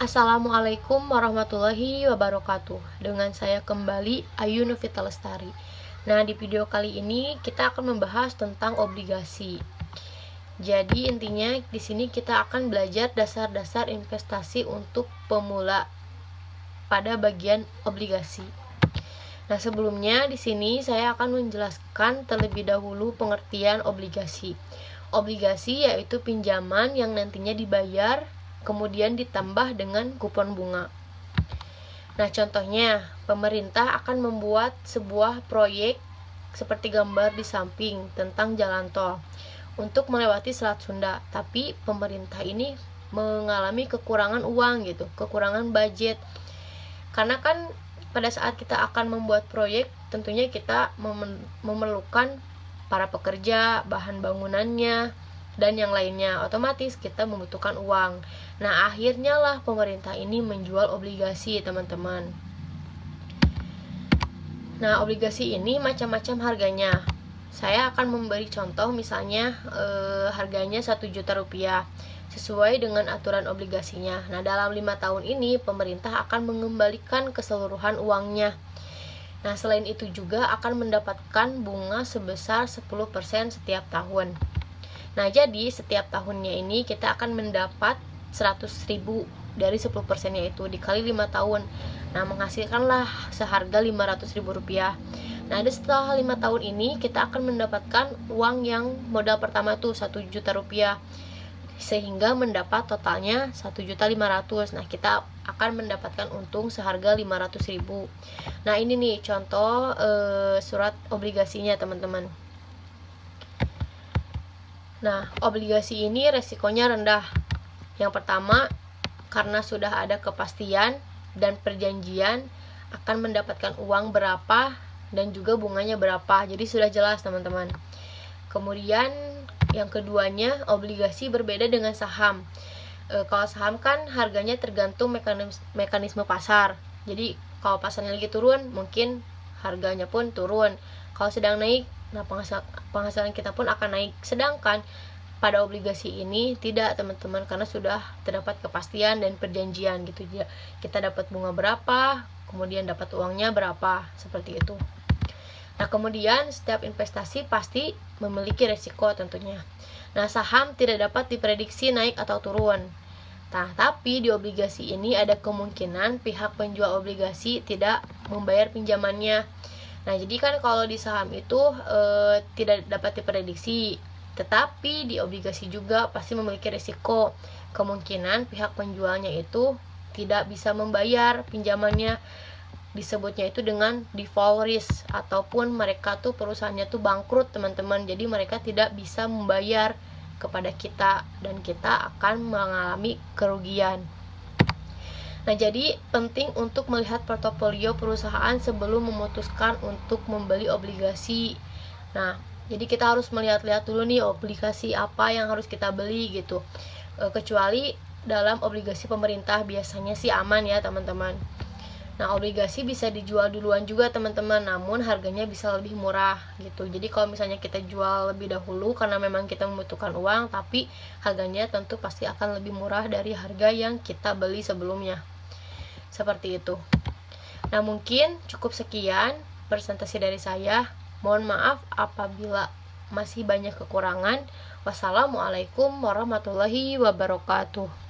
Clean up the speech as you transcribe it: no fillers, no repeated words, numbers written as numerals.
Assalamualaikum warahmatullahi wabarakatuh. Dengan saya kembali Ayu Novita Lestari. Nah, di video kali ini kita akan membahas tentang obligasi. Jadi intinya di sini kita akan belajar dasar-dasar investasi untuk pemula pada bagian obligasi. Nah, sebelumnya di sini saya akan menjelaskan terlebih dahulu pengertian obligasi. Obligasi yaitu pinjaman yang nantinya dibayar kemudian ditambah dengan kupon bunga. Nah, contohnya, pemerintah akan membuat sebuah proyek seperti gambar di samping tentang jalan tol untuk melewati Selat Sunda, tapi pemerintah ini mengalami kekurangan uang gitu, kekurangan budget. Karena kan pada saat kita akan membuat proyek, tentunya kita memerlukan para pekerja, bahan bangunannya, dan yang lainnya. Otomatis kita membutuhkan uang. Nah, akhirnya lah pemerintah ini menjual obligasi, teman-teman. Nah, obligasi ini macam-macam harganya. Saya akan memberi contoh, misalnya harganya 1 juta rupiah sesuai dengan aturan obligasinya. Nah, dalam 5 tahun ini pemerintah akan mengembalikan keseluruhan uangnya. Nah, selain itu juga akan mendapatkan bunga sebesar 10% setiap tahun. Nah, jadi setiap tahunnya ini kita akan mendapat 100.000 dari 10%-nya itu dikali 5 tahun. Nah, menghasilkanlah seharga 500.000 rupiah. Nah, setelah 5 tahun ini kita akan mendapatkan uang yang modal pertama tuh 1 juta rupiah, sehingga mendapat totalnya 1.500.000. Nah, kita akan mendapatkan untung seharga 500.000. Nah, ini nih contoh surat obligasinya, teman-teman. Nah, obligasi ini resikonya rendah. Yang pertama, karena sudah ada kepastian dan perjanjian akan mendapatkan uang berapa dan juga bunganya berapa. Jadi sudah jelas, teman-teman. Kemudian yang keduanya, obligasi berbeda dengan saham. Kalau saham kan harganya tergantung mekanisme pasar. Jadi kalau pasarnya lagi turun, mungkin harganya pun turun. Kalau sedang naik, nah penghasilan kita pun akan naik. Sedangkan pada obligasi ini tidak, teman-teman, karena sudah terdapat kepastian dan perjanjian gitu ya. Kita dapat bunga berapa, kemudian dapat uangnya berapa, seperti itu. Nah, kemudian setiap investasi pasti memiliki resiko tentunya. Nah, saham tidak dapat diprediksi naik atau turun. Nah, tapi di obligasi ini ada kemungkinan pihak penjual obligasi tidak membayar pinjamannya. Nah, jadi kan kalau di saham itu tidak dapat diprediksi, tetapi di obligasi juga pasti memiliki risiko. Kemungkinan pihak penjualnya itu tidak bisa membayar pinjamannya, disebutnya itu dengan default risk, ataupun mereka tuh perusahaannya tuh bangkrut, teman-teman. Jadi mereka tidak bisa membayar kepada kita dan kita akan mengalami kerugian. Nah, jadi penting untuk melihat portofolio perusahaan sebelum memutuskan untuk membeli obligasi. Nah, jadi kita harus melihat-lihat dulu nih obligasi apa yang harus kita beli gitu. Kecuali dalam obligasi pemerintah biasanya sih aman ya, teman-teman. Nah, obligasi bisa dijual duluan juga, teman-teman, namun harganya bisa lebih murah gitu. Jadi kalau misalnya kita jual lebih dahulu karena memang kita membutuhkan uang, tapi harganya tentu pasti akan lebih murah dari harga yang kita beli sebelumnya. Seperti itu. Nah, mungkin cukup sekian presentasi dari saya. Mohon maaf apabila masih banyak kekurangan. Wassalamualaikum warahmatullahi wabarakatuh.